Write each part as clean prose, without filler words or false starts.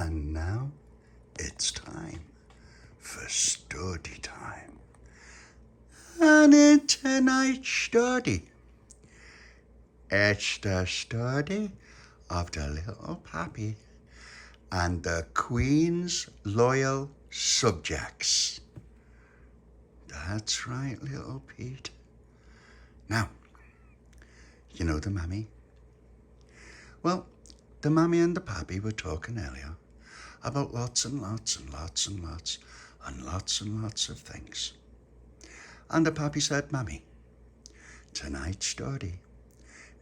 And now it's time for Stordy time. And in tonight's Stordy, it's the story of the Little Papi and the Queen's loyal subjects. That's right, little Pete. Now, you know the mammy? Well, the mammy and the pappy were talking earlier about lots and lots and lots and lots and lots and lots of things. And the pappy said, Mammy, tonight's story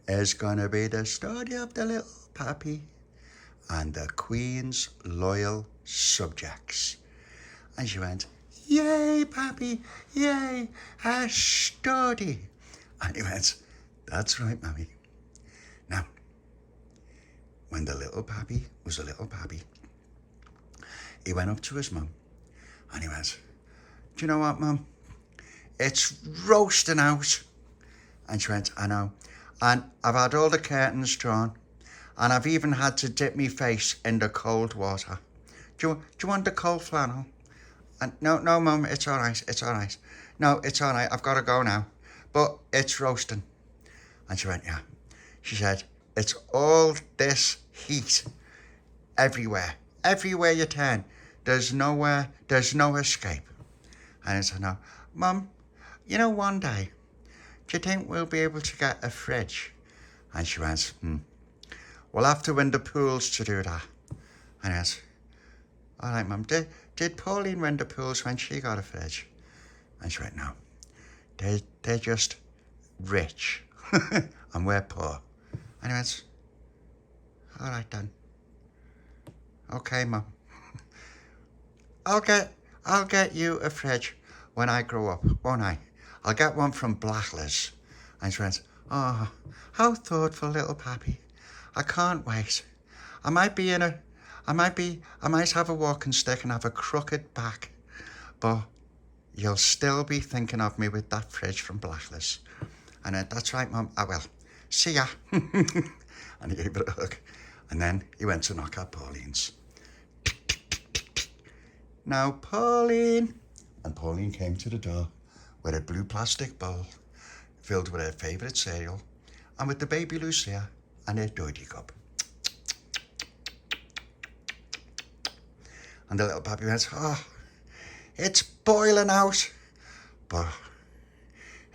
is gonna be the story of the Little Papi and the Queen's loyal subjects. And she went, Yay, Pappy, yay, a story. And he went, That's right, Mammy. Now, when the Little Papi was a little Papi, he went up to his mum and he went, Do you know what, Mum? It's roasting out. And she went, I know. And I've had all the curtains drawn and I've even had to dip my face in the cold water. Do you want the cold flannel? And no, Mum, it's all right, it's all right. No, it's all right, I've got to go now. But it's roasting. And she went, yeah. She said, it's all this heat everywhere. Everywhere you turn, there's no escape. And I said, no. Mum, you know, one day, do you think we'll be able to get a fridge? And she went, We'll have to win the pools to do that. And I went, all right, Mum, did Pauline win the pools when she got a fridge? And she went, no. They're just rich and we're poor. And I went, all right then. Okay, Mum. I'll get you a fridge when I grow up, won't I? I'll get one from Blackless. And she went, oh, how thoughtful, little Pappy. I can't wait. I might have a walking stick and have a crooked back, but you'll still be thinking of me with that fridge from Blackless. And that's right, Mum, I will. See ya. And he gave her a hug. And then he went to knock at Pauline's. Now, Pauline. And Pauline came to the door with a blue plastic bowl filled with her favourite cereal and with the Baby Lucia and her doity cup. And the Little Papi went, oh, it's boiling out, but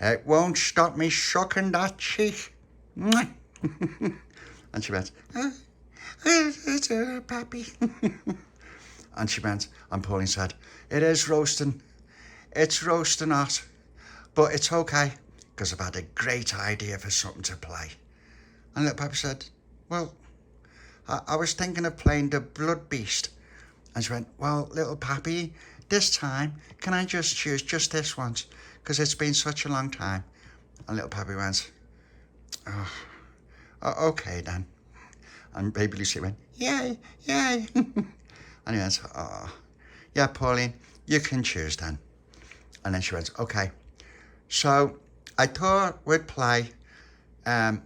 it won't stop me sucking that cheek. And she went, it's a Pappy. And she went, and Pauline said, it is roasting. It's roasting hot, but it's okay, because I've had a great idea for something to play. And Little Papi said, well, I was thinking of playing the Blood Beast. And she went, well, Little Papi, this time, can I just choose just this once? Because it's been such a long time. And Little Papi went, oh, okay then. And Baby Lucia went, yay, yay. And he went, oh, yeah, Pauline, you can choose then. And then she went, okay. So I thought we'd play a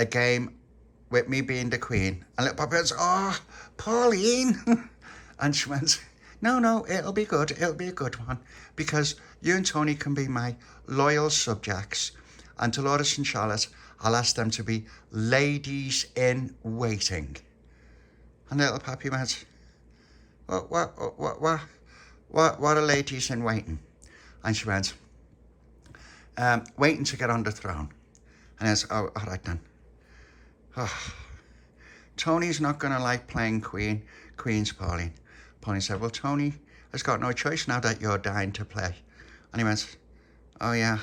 game with me being the Queen. And Little Papi went, oh, Pauline. And she went, no, it'll be good. It'll be a good one. Because you and Tony can be my loyal subjects. And Delores and Charlotte, I'll ask them to be ladies in waiting. And Little Papi went, what are ladies in waiting? And she went, waiting to get on the throne. And I said, oh, all right then. Oh, Tony's not going to like playing Queen's Pauline. Pauline said, well, Tony has got no choice now that you're dying to play. And he went, oh, yeah.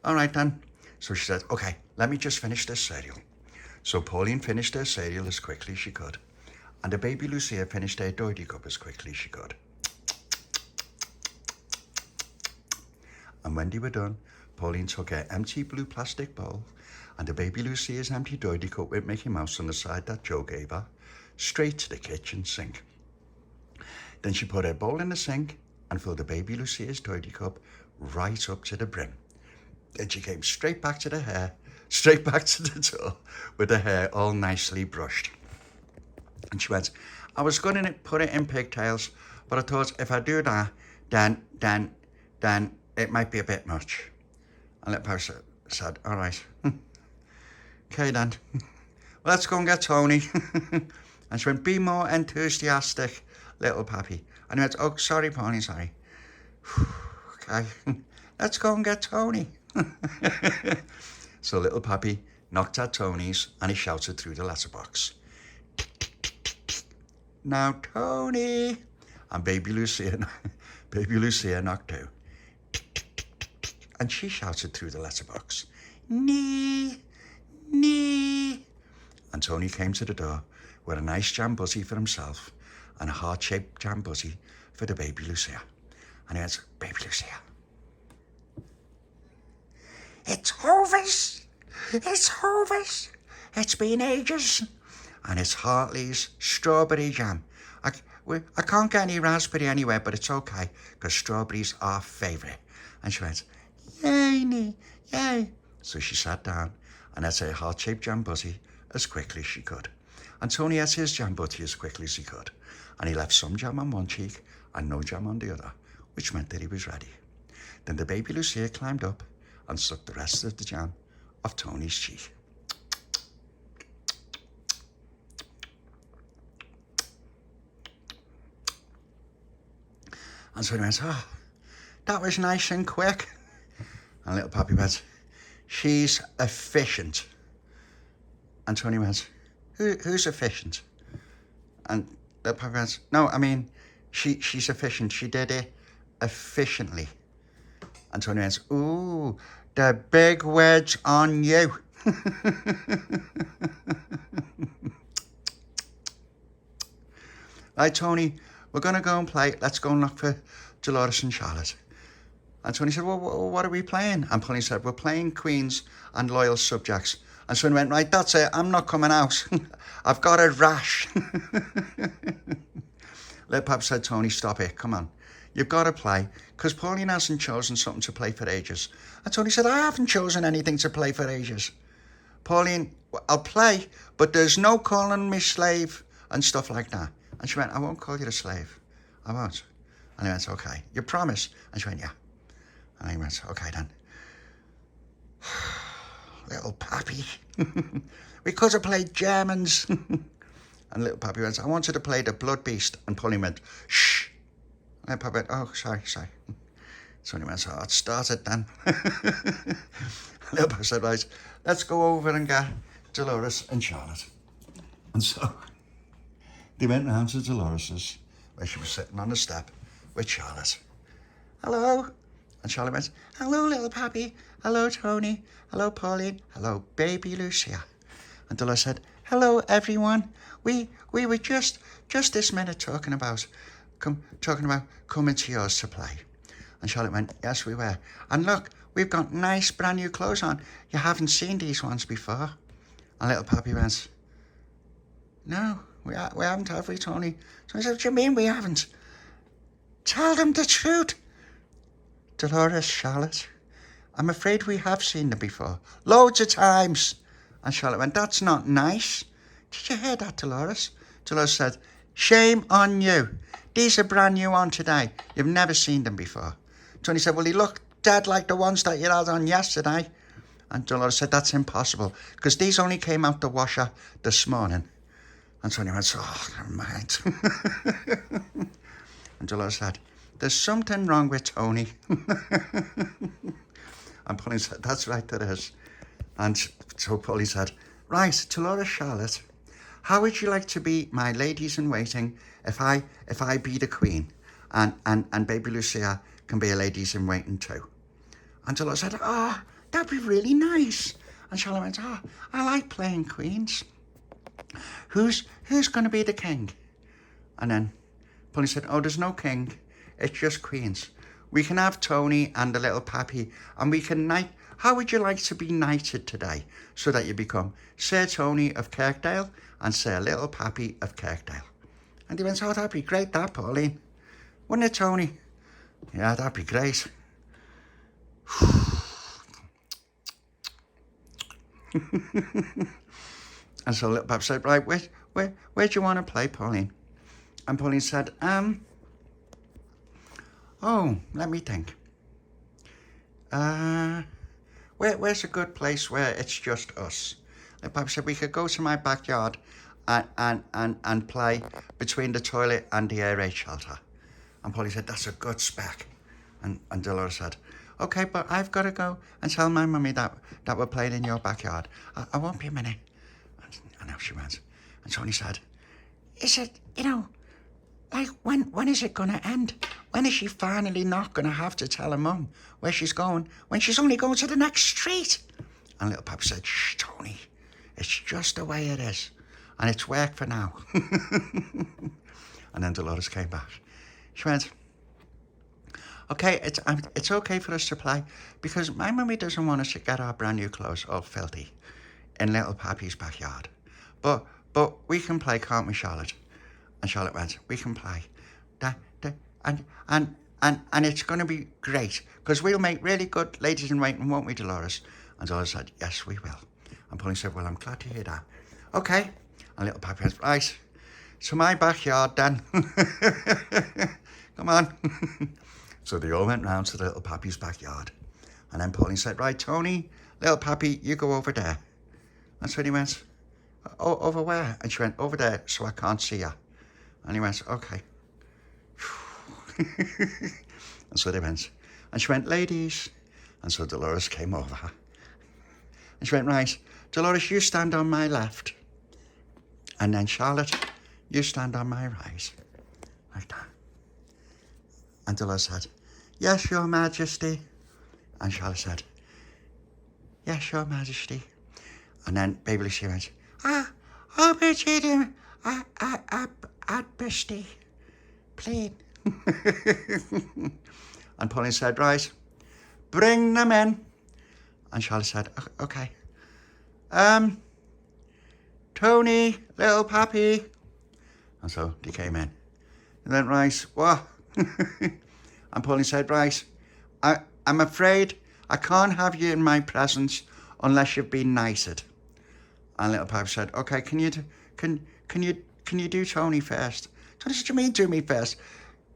All right, then. So she said, okay, let me just finish this cereal. So Pauline finished her cereal as quickly as she could. And the Baby Lucia finished her doity cup as quickly as she could. And when they were done, Pauline took her empty blue plastic bowl and the Baby Lucia's empty doity cup with Mickey Mouse on the side that Joe gave her, straight to the kitchen sink. Then she put her bowl in the sink and filled the Baby Lucia's doity cup right up to the brim. Then she came straight back to the hair, straight back to the door with her hair all nicely brushed. And she went, I was going to put it in pigtails, but I thought if I do that, then it might be a bit much. And Little Papi said, all right. Okay then, let's go and get Tony. And she went, be more enthusiastic, Little Papi. And he went, oh, sorry, Pauline, sorry. Okay, let's go and get Tony. So Little Papi knocked at Tony's and he shouted through the letterbox, now Tony. And Baby Lucia knocked too. And she shouted through the letterbox, nee, nee. And Tony came to the door with a nice jam buzzy for himself and a heart-shaped jam buzzy for the Baby Lucia. And he went, Baby Lucia, it's Hovis. It's Hovis. It's been ages. And it's Hartley's strawberry jam. I can't get any raspberry anywhere, but it's okay, because strawberries are favourite. And she went, yay, nee, yay. So she sat down and ate her heart-shaped jam buzzy as quickly as she could. And Tony ate his jam buzzy as quickly as he could. And he left some jam on one cheek and no jam on the other, which meant that he was ready. Then the Baby Lucia climbed up and sucked the rest of the jam off Tony's cheek. And so he went, oh, that was nice and quick. And Little Papi went, she's efficient. And Tony went, who's efficient? And Little Papi went, no, I mean, she's efficient. She did it efficiently. And Tony went, ooh, the big words on you. Right, Tony, we're going to go and play. Let's go and look for Delores and Charlotte. And Tony said, well, what are we playing? And Pauline said, we're playing Queens and Loyal Subjects. And Tony went, right, that's it. I'm not coming out. I've got a rash. Little Papi said, Tony, stop it. Come on. You've got to play. Because Pauline hasn't chosen something to play for ages. And Tony said, I haven't chosen anything to play for ages. Pauline, I'll play, but there's no calling me slave and stuff like that. And she went, I won't call you a slave. I won't. And he went, okay. You promise? And she went, yeah. And he went, okay then. Little Papi. We could have played Germans. And Little Papi went, I wanted to play the Blood Beast. And Pauline went, shh. And Papi went, oh, sorry. So he went, so it started then. Little Papi said, right, let's go over and get Delores and Charlotte. And so they went round to Dolores's, where she was sitting on the step with Charlotte. Hello. And Charlotte went, hello, Little Papi. Hello, Tony. Hello, Pauline. Hello, Baby Lucia. And Delores said, hello, everyone. We were just this minute talking about coming to yours to play. And Charlotte went, yes, we were. And look, we've got nice brand new clothes on. You haven't seen these ones before. And Little Papi went, no, we haven't, have we, Tony? So I said, what do you mean we haven't? Tell them the truth. Delores, Charlotte, I'm afraid we have seen them before. Loads of times. And Charlotte went, that's not nice. Did you hear that, Delores? Delores said, shame on you. These are brand new on today. You've never seen them before. Tony said, well, they look dead like the ones that you had on yesterday. And Delores said, that's impossible, because these only came out the washer this morning. And Tony went, oh, never mind. And Delores said, there's something wrong with Tony. And Pauline said, that's right, there is. And so Pauline said, right, Delores, Charlotte, how would you like to be my ladies in waiting if I be the queen and Baby Lucia can be a ladies in waiting too? And Delores said, oh, that'd be really nice. And Charlotte went, oh, I like playing queens. Who's going to be the king? And then Pauline said, oh, there's no king. It's just queens. We can have Tony and the Little Papi, and we can knight. How would you like to be knighted today, so that you become Sir Tony of Kirkdale and Sir Little Papi of Kirkdale? And he went, oh, that'd be great, that, Pauline. Wouldn't it, Tony? Yeah, that'd be great. And so Little Papi said, right, where do you want to play, Pauline? And Pauline said, oh, let me think. Where's a good place where it's just us? Little Papi said, we could go to my backyard and play between the toilet and the air raid shelter. And Pauline said, that's a good spec. And Delores said, okay, but I've got to go and tell my mummy that we're playing in your backyard. I won't be a minute. And out she went. And Tony said, is it, like, when is it going to end? When is she finally not going to have to tell her mum where she's going when she's only going to the next street? And Little Papi said, shh, Tony, it's just the way it is. And it's worked for now. And then Delores came back. She went, okay, it's okay for us to play because my mummy doesn't want us to get our brand new clothes all filthy in Little Papi's backyard. But we can play, can't we, Charlotte? And Charlotte went, we can play. And it's going to be great because we'll make really good ladies in waiting, won't we, Delores? And Delores said, yes, we will. And Pauline said, well, I'm glad to hear that. Okay. And Little Papi went, right, to my backyard then. Come on. So they all went round to the Little Papi's backyard. And then Pauline said, right, Tony, Little Papi, you go over there. And so he went, oh, over where? And she went, over there, so I can't see her. And he went, okay. And so they went. And she went, ladies. And so Delores came over. And she went, right, Delores, you stand on my left. And then Charlotte, you stand on my right. Like that. And Delores said, yes, Your Majesty. And Charlotte said, yes, Your Majesty. And then Baby Lucia went, Majesty, please. And Pauline said, right, bring them in. And Charlotte said, okay. Tony, Little Papi. And so they came in. And then, right, what? And Pauline said, right, I'm afraid I can't have you in my presence unless you've been knighted. And Little Papi said, okay, can you do Tony first? So what do you mean do me first?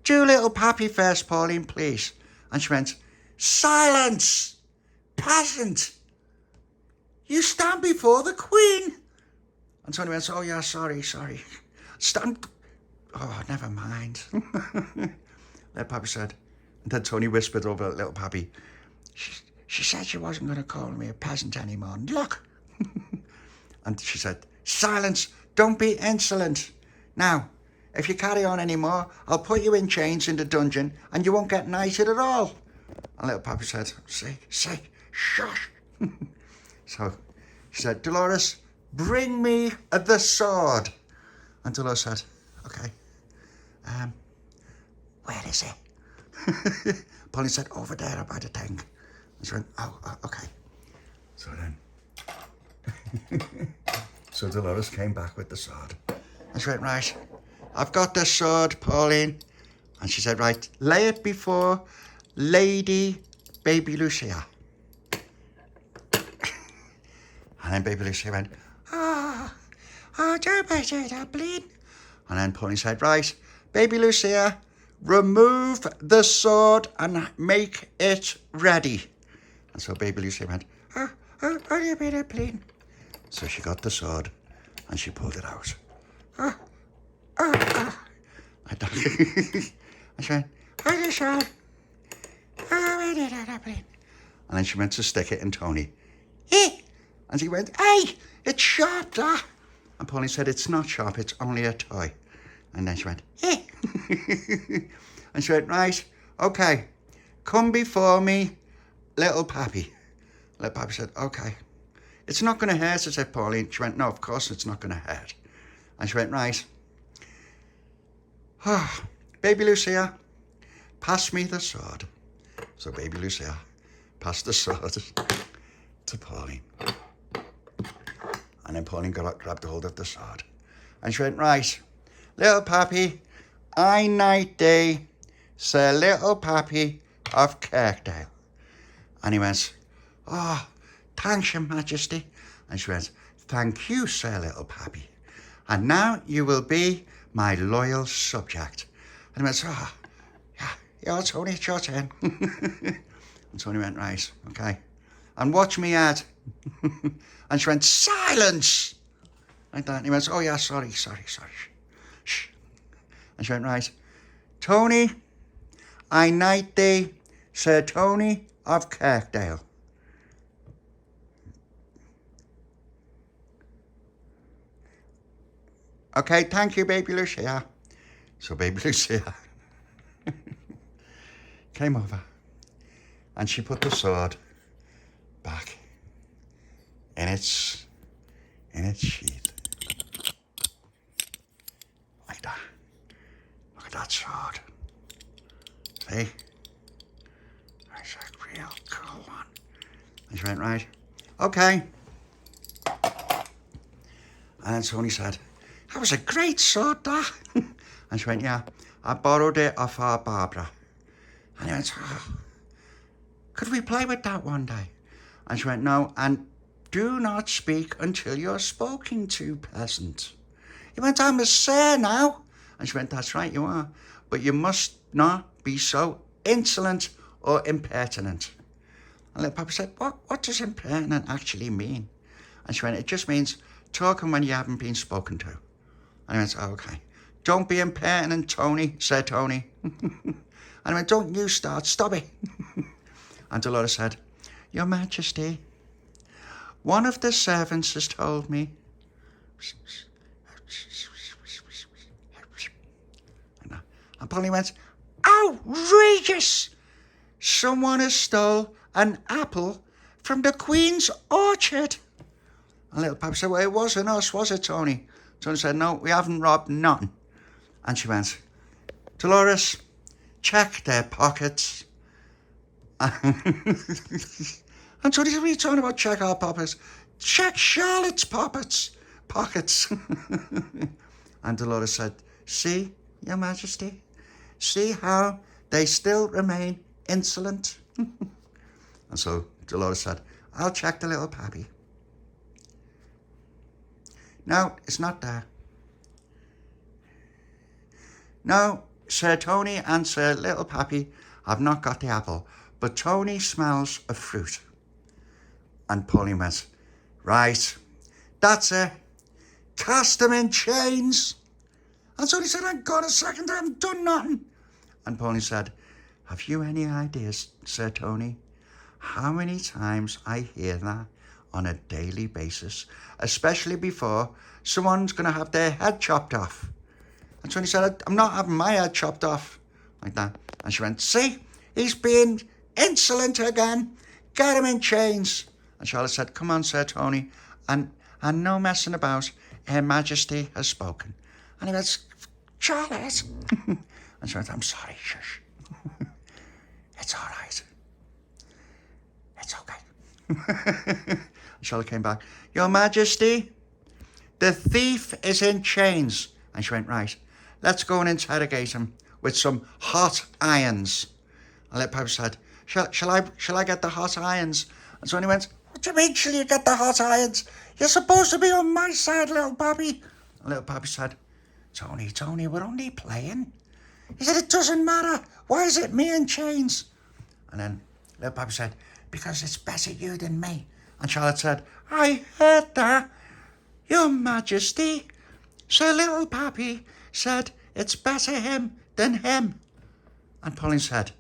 Do Little Papi first, Pauline, please. And she went, silence, peasant. You stand before the Queen. And Tony went, oh yeah, sorry. Stand. Oh, never mind. Little Papi said, and then Tony whispered over Little Papi, she said she wasn't going to call me a peasant anymore. And look. And she said, silence, don't be insolent. Now, if you carry on anymore, I'll put you in chains in the dungeon and you won't get knighted at all. And Little Papi said, say, shush. So she said, Delores, bring me the sword. And Delores said, okay, where is it? Pauline said, over there by the tank. And she went, oh, okay. So then, so Delores came back with the sword. And she went, right, I've got the sword, Pauline. And she said, right, lay it before Lady Baby Lucia. And then Baby Lucia went, don't say that, please. And then Pauline said, right, Baby Lucia, remove the sword and make it ready. And so Baby Lucia went, what do you mean, please? So she got the sword and she pulled it out. Like that. And she went, where's the sword? Where did I please? And then she went to stick it in Tony. And he went, hey, it's sharp, that. And Pauline said, it's not sharp, it's only a toy. And then she went, And she went, right, okay, come before me, Little Papi. Little Papi said, okay. It's not going to hurt, I said, Pauline. She went, no, of course it's not going to hurt. And she went, right. Baby Lucia, pass me the sword. So Baby Lucia passed the sword to Pauline. And then Pauline grabbed hold of the sword. And she went, right, Little Papi, I knight thee, Sir Little Papi of Kirkdale. And he went, oh, thanks, Your Majesty. And she went, thank you, Sir Little Papi. And now you will be my loyal subject. And he went, oh, yeah, Tony, it's your turn. And Tony went, right, okay. And watch me head. And she went, silence! Like that. And he went, oh yeah, sorry. Shh. And she went, right. Tony, I knight thee, Sir Tony of Kirkdale. Okay, thank you, Baby Lucia. So Baby Lucia came over and she put the sword back in its sheath. Like that. Look at that sword. See? That's a real cool one. And she went, right, okay. And then Tony said, that was a great sword, that. And she went, yeah, I borrowed it off our Barbara. And he went, oh, could we play with that one day? And she went, no, and do not speak until you're spoken to, peasant. He went, I'm a sir now. And she went, that's right, you are. But you must not be so insolent or impertinent. And Little Papi said, what does impertinent actually mean? And she went, it just means talking when you haven't been spoken to. And he went, oh, okay. Don't be impertinent, Tony, said Tony. And I went, don't you start, stop it. And Delores said, Your Majesty, one of the servants has told me. And Pauline went, outrageous! Someone has stole an apple from the Queen's orchard. And Little Papi said, well, it wasn't us, was it, Tony? Tony said, no, we haven't robbed none. And she went, Delores, check their pockets. And Tony said, what are you talking about, check our pockets? Check Charlotte's pockets. And Delores said, see, Your Majesty, see how they still remain insolent? And so Delores said, I'll check the Little Papi. No, it's not there. No, Sir Tony and Sir Little Papi have not got the apple, but Tony smells of fruit. And Pauline went, right, that's it. Cast them in chains. And Tony said, hang on a second, I haven't done nothing. And Pauline said, have you any ideas, Sir Tony, how many times I hear that on a daily basis, especially before someone's going to have their head chopped off? And Tony said, I'm not having my head chopped off. Like that. And she went, see, he's being insolent again. Get him in chains. And Charlotte said, come on, Sir Tony, and no messing about. Her Majesty has spoken. And he went, Charlotte. And she went, I'm sorry, shush. It's all right. It's okay. And Charlotte came back, Your Majesty, the thief is in chains. And she went, right, let's go and interrogate him with some hot irons. And Little Papi said, shall I get the hot irons? And so he went, what do you mean, shall you get the hot irons? You're supposed to be on my side, Little Papi. And Little Papi said, Tony, we're only playing. He said, it doesn't matter. Why is it me in chains? And then Little Papi said, because it's better you than me. And Charlotte said, I heard that. Your Majesty, Sir Little Papi said it's better him than him. And Pauline said,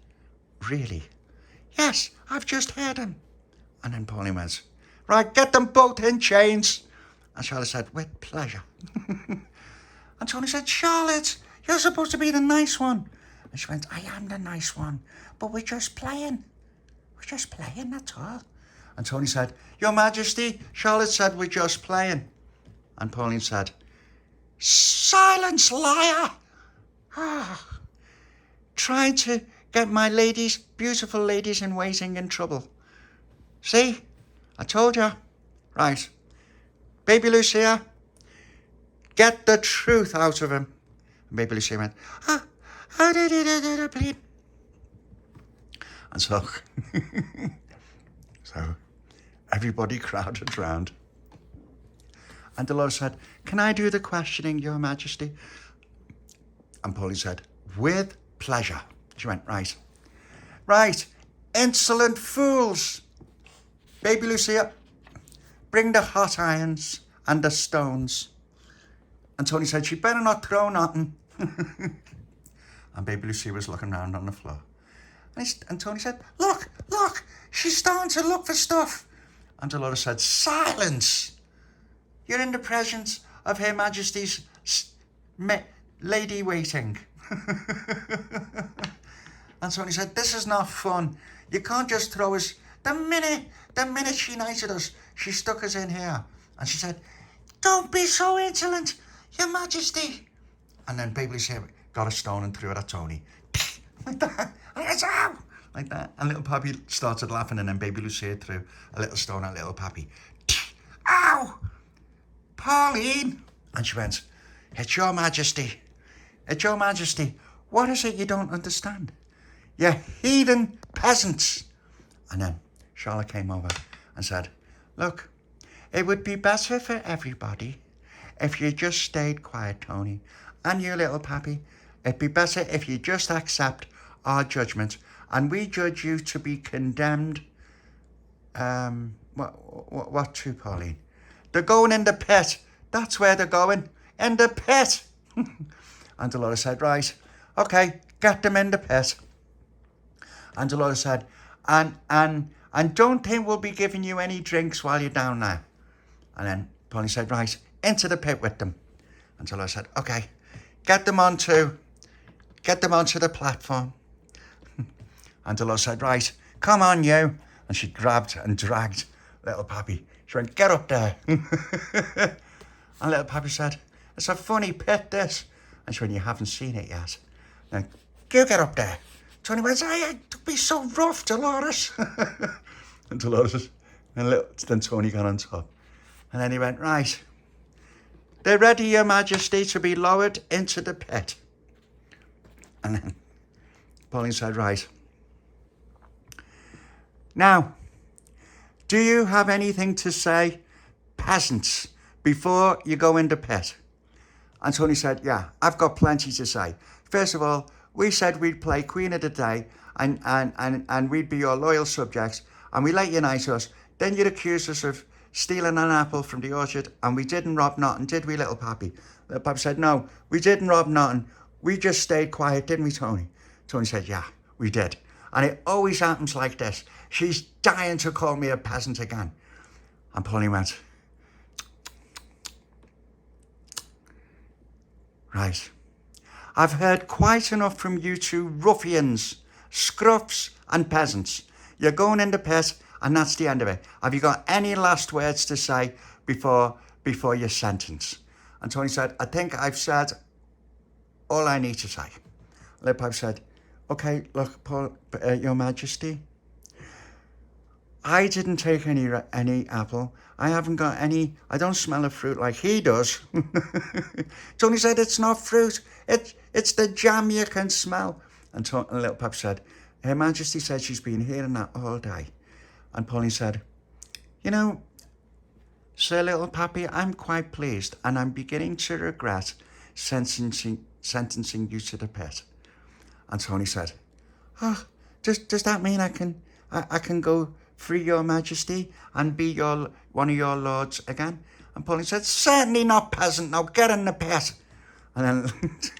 really? Yes, I've just heard him. And then Pauline went, right, get them both in chains. And Charlotte said, with pleasure. And Tony said, Charlotte, you're supposed to be the nice one. And she went, I am the nice one, but we're just playing. We're just playing, that's all. And Tony said, Your Majesty, Charlotte said we're just playing. And Pauline said, silence, liar! Trying to get my ladies, beautiful ladies in waiting, in trouble. See, I told you. Right, Baby Lucia, get the truth out of him. And Baby Lucia went, how did it please? And so everybody crowded round. And Delores said, can I do the questioning, Your Majesty? And Pauline said, with pleasure. She went, right. Right, insolent fools. Baby Lucia, bring the hot irons and the stones. And Tony said, she better not throw nothing. And Baby Lucia was looking around on the floor. And Tony said, look, she's starting to look for stuff. And Delores said, silence. You're in the presence of Her Majesty's lady waiting. And Tony said, this is not fun. You can't just throw us. The minute she knighted us, she stuck us in here. And she said, don't be so insolent, Your Majesty. And then Baby Lucia got a stone and threw it at Tony. Like that. Like that. And Little Papi started laughing, and then Baby Lucia threw a little stone at Little Papi. Ow! Pauline! And she went, it's Your Majesty. It's Your Majesty. What is it you don't understand? You heathen peasants. And then Charlotte came over and said, look, it would be better for everybody if you just stayed quiet, Tony. And you, Little Papi, it'd be better if you just accept our judgment, and we judge you to be condemned. What to, Pauline? They're going in the pit. That's where they're going. In the pit. And Delores said, right, okay, get them in the pit. And Delores said, and don't think we'll be giving you any drinks while you're down there. And then Pauline said, right, into the pit with them. And Delores said, okay, get them onto the platform. And Delores said, right, come on, you. And she grabbed and dragged Little Papi. She went, get up there. And Little Papi said, it's a funny pit, this. And she went, you haven't seen it yet. And you get up there. Tony went, don't be so rough, Delores. And Delores, then Tony got on top. And then he went, right, they're ready, Your Majesty, to be lowered into the pit. And then Pauline said, right. Now, do you have anything to say, peasants, before you go in the pit? And Tony said, yeah, I've got plenty to say. First of all, we said we'd play Queen of the Day and we'd be your loyal subjects, and we let you knight us. Then you'd accuse us of stealing an apple from the orchard, and we didn't rob nothing, did we, Little Papi? Little Papi said, no, we didn't rob nothing. We just stayed quiet, didn't we, Tony? Tony said, yeah, we did. And it always happens like this. She's dying to call me a peasant again. And Pauline went, right. I've heard quite enough from you two ruffians, scruffs and peasants. You're going in the pit, and that's the end of it. Have you got any last words to say before your sentence? And Tony said, I think I've said all I need to say. Little Papi said, okay, look, Your Majesty, I didn't take any apple. I haven't got any, I don't smell of fruit like he does. Tony said, it's not fruit. It's the jam you can smell. And Little Papi said, Her Majesty said she's been hearing that all day. And Pauline said, you know, Sir Little Papi, I'm quite pleased, and I'm beginning to regret sentencing you to the pit. And Tony said, oh, does that mean I can go free, Your Majesty, and be one of your lords again? And Pauline said, certainly not, peasant. Now get in the pit. And then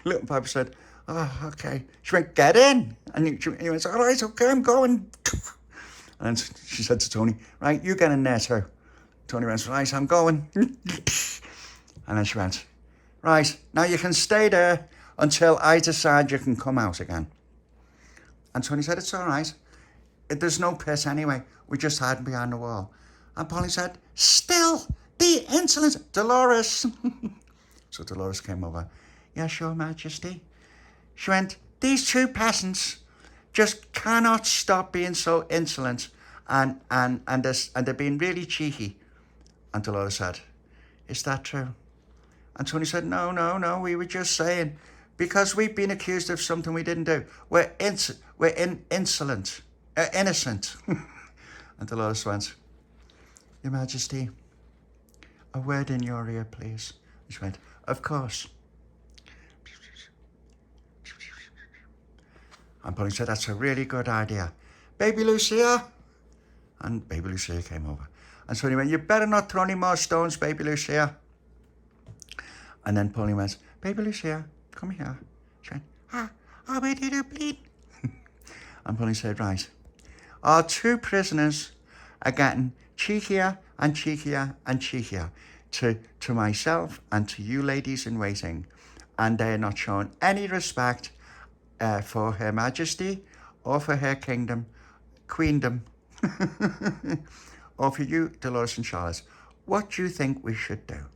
Little Papi said, oh, okay. She went, get in. And he went, all right, okay, I'm going. And then she said to Tony, right, you get in there too. Tony went, right, I'm going. And then she went, right, now you can stay there until I decide you can come out again. And Tony said, it's all right. There's no pit anyway. We're just hiding behind the wall. And Pauline said, still, the insolent Delores. So Delores came over. Yes, Your Majesty. She went, these two peasants just cannot stop being so insolent, and they're being really cheeky. And Delores said, is that true? And Tony said, no, we were just saying, because we've been accused of something we didn't do. We're insolent, innocent. And Delores went, Your Majesty, a word in your ear, please? And she went, of course. And Pauline said, that's a really good idea. Baby Lucia. And Baby Lucia came over. And so he went, you better not throw any more stones, Baby Lucia. And then Pauline went, Baby Lucia, come here. She went, where did I bleed? And Pauline said, right, our two prisoners are getting cheekier and cheekier and cheekier to myself and to you ladies in waiting. And they're not showing any respect for Her Majesty or for her kingdom, queendom, or for you, Delores and Charlotte. What do you think we should do?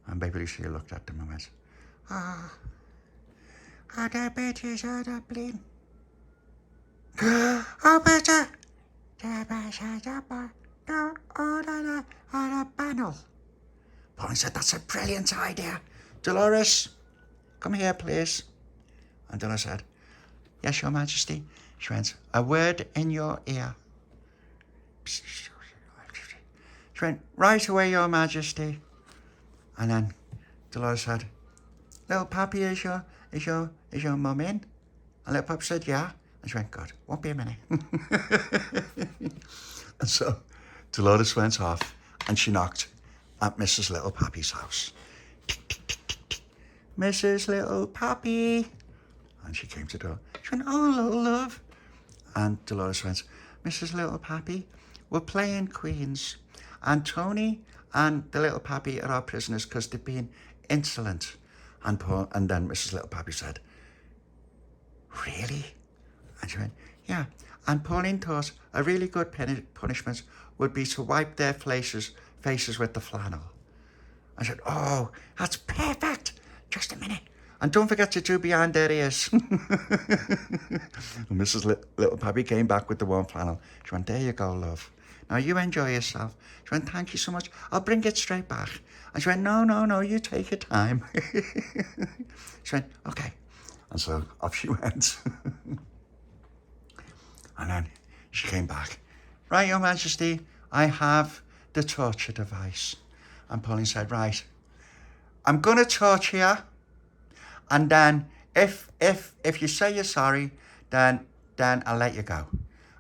And Baby Lucia looked at them and went, the bitches are the bleed. Oh, better. The bitches are the panel. Pauline said, that's a brilliant idea. Delores, come here, please. And Delores said, yes, Your Majesty. She went, a word in your ear. She went, right away, Your Majesty. And then Delores said, Little Papi, is your mum in? And Little Papi said, yeah. And she went, good, won't be a minute. And so Delores went off and she knocked at Mrs. Little Papi's house. Tick, tick, tick, tick, tick. Mrs. Little Papi. And she came to the door. She went, oh, little love. And Delores went, Mrs. Little Papi, we're playing Queens. And Tony and the Little Papi are our prisoners because they've been insolent. And then Mrs. Little Papi said, really? And she went, yeah. And Pauline thought a really good punishment would be to wipe their faces with the flannel. I said, oh, that's perfect. Just a minute. And don't forget to do behind their ears. And Mrs. Little Papi came back with the warm flannel. She went, there you go, love. Now you enjoy yourself. She went, thank you so much. I'll bring it straight back. And she went, no, you take your time. She went, okay. And so off she went. And then she came back. Right, Your Majesty, I have the torture device. And Pauline said, right, I'm going to torture you. And then if you say you're sorry, then I'll let you go.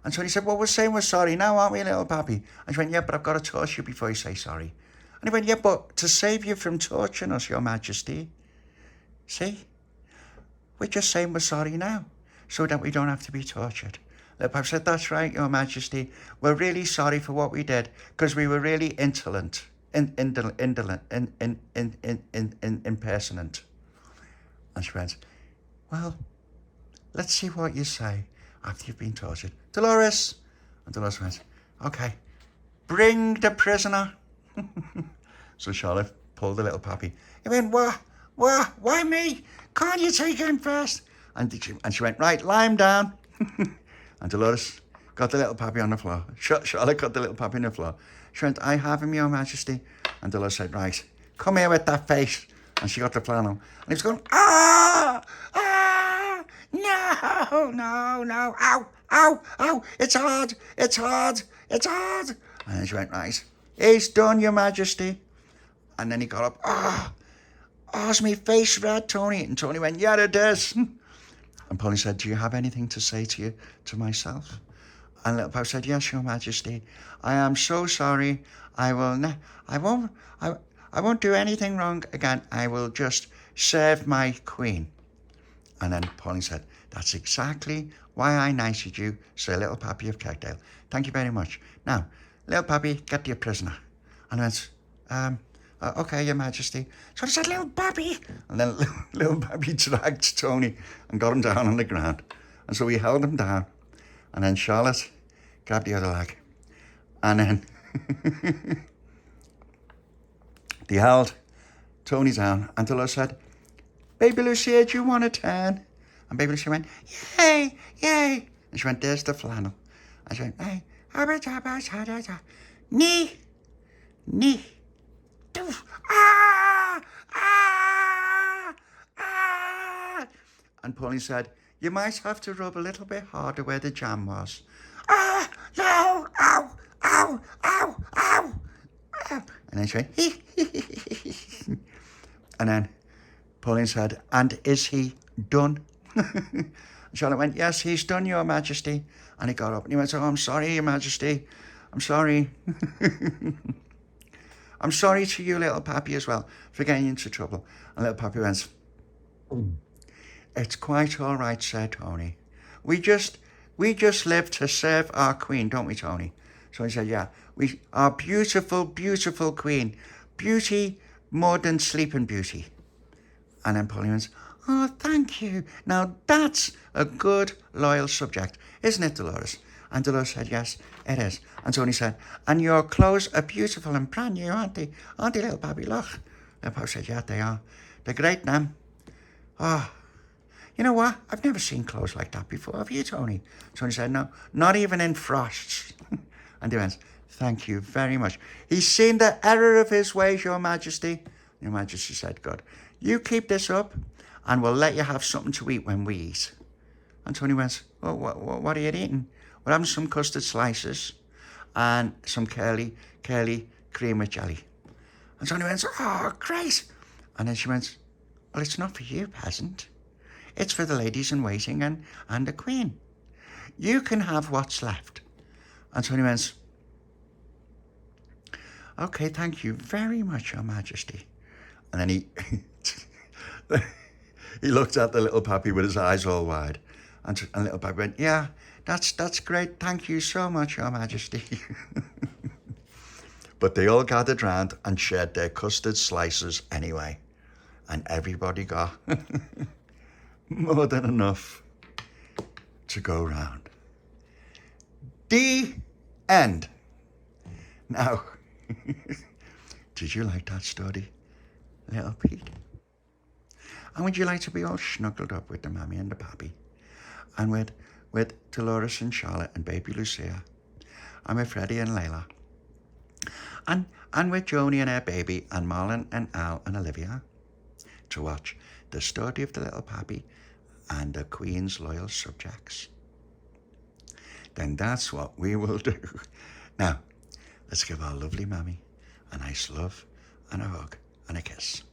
And so he said, well, we're saying we're sorry now, aren't we, Little Papi? And she went, yeah, but I've got to torture you before you say sorry. And he went, yeah, but to save you from torturing us, Your Majesty. See? We're just saying we're sorry now, so that we don't have to be tortured. Little Papi said, that's right, Your Majesty. We're really sorry for what we did, because we were really indolent, impersonant. And she went, well, let's see what you say after you've been tortured. Delores. And Delores went, okay, bring the prisoner. So Charlotte pulled the Little Papi. He went, what? Why me? Can't you take him first? And she went, right, lie him down. And Delores got the Little Papi on the floor. Charlotte got the Little Papi on the floor. She went, I have him, Your Majesty. And Delores said, right, come here with that face. And she got the flannel. And he was going, no, ow, it's hard. And she went, right, he's done, Your Majesty. And then he got up, is my face red, Tony? And Tony went, yeah, it is. And Pauline said, do you have anything to say to myself? And Little Papi said, yes, Your Majesty. I am so sorry. I won't do anything wrong again. I will just serve my queen. And then Pauline said, that's exactly why I knighted you, Sir Little Papi of Tegdale. Thank you very much. Now, Little Papi, get your prisoner. And I went, okay, Your Majesty. So I said, Little Papi. And then Little Papi dragged Tony and got him down on the ground. And so we held him down. And then Charlotte grabbed the other leg. And then they held Tony down. And Delores said, Baby Lucia, do you want a turn? And Baby Lucia went, yay. And she went, there's the flannel. And she went, hey, knee. And Pauline said, you might have to rub a little bit harder where the jam was. No, ow. And then she went, And then Pauline said, and is he done? Charlotte went, yes, he's done, Your Majesty. And he got up and he went, oh, I'm sorry, Your Majesty. I'm sorry. I'm sorry to you, Little Papi, as well, for getting you into trouble. And Little Papi went, it's quite all right, said Tony. We just live to serve our queen, don't we, Tony? So he said, yeah, our beautiful, beautiful queen. Beauty more than Sleeping Beauty. And then Pauline went, oh, thank you. Now that's a good, loyal subject, isn't it, Delores? And Delores said, yes, it is. And Tony said, and your clothes are beautiful and brand new, aren't they? Aren't they, Little Papi? Look. Little Papi said, yeah, they are. They're great, now. Oh, you know what? I've never seen clothes like that before. Have you, Tony? Tony said, no, not even in frosts. And he went, thank you very much. He's seen the error of his ways, Your Majesty. Your Majesty said, good. You keep this up and we'll let you have something to eat when we eat. And Tony went, oh, what are you eating? We're having some custard slices and some curly cream with jelly. And Tony went, oh, great. And then she went, well, it's not for you, peasant. It's for the ladies in waiting and the queen. You can have what's left. And Tony went, okay, thank you very much, Your Majesty. And then he looked at the Little Papi with his eyes all wide. And Little Papi went, yeah, that's great. Thank you so much, Your Majesty. But they all gathered round and shared their custard slices anyway. And everybody got more than enough to go round. The end. Now, did you like that story, Little Pete? And would you like to be all snuggled up with the Mammy and the Papi? And with Delores and Charlotte and Baby Lucia? And with Freddie and Layla? And with Joni and her baby and Marlon and Al and Olivia? To watch the story of the Little Papi and the Queen's loyal subjects? Then that's what we will do. Now, let's give our lovely Mammy a nice love and a hug and a kiss.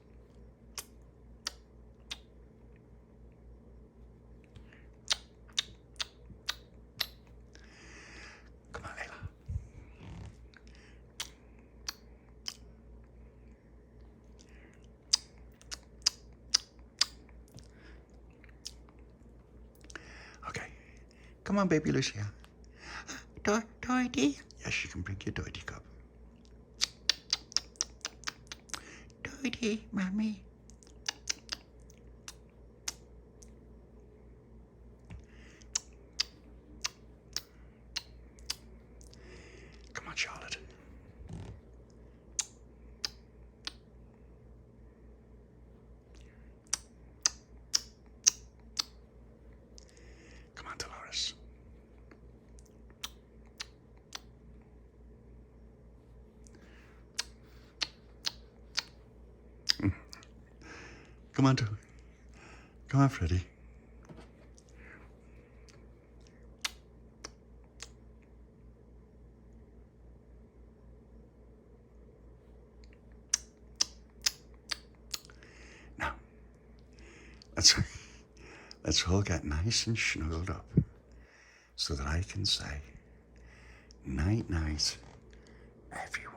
Come on, Layla. Okay. Come on, Baby Lucia. Doity? Yes, you can bring your doity cup. Doity, Mommy. Come on, Charlotte. Come on, Delores. Come on, come on, Freddie. Now, let's all get nice and snuggled up so that I can say night, night, everyone.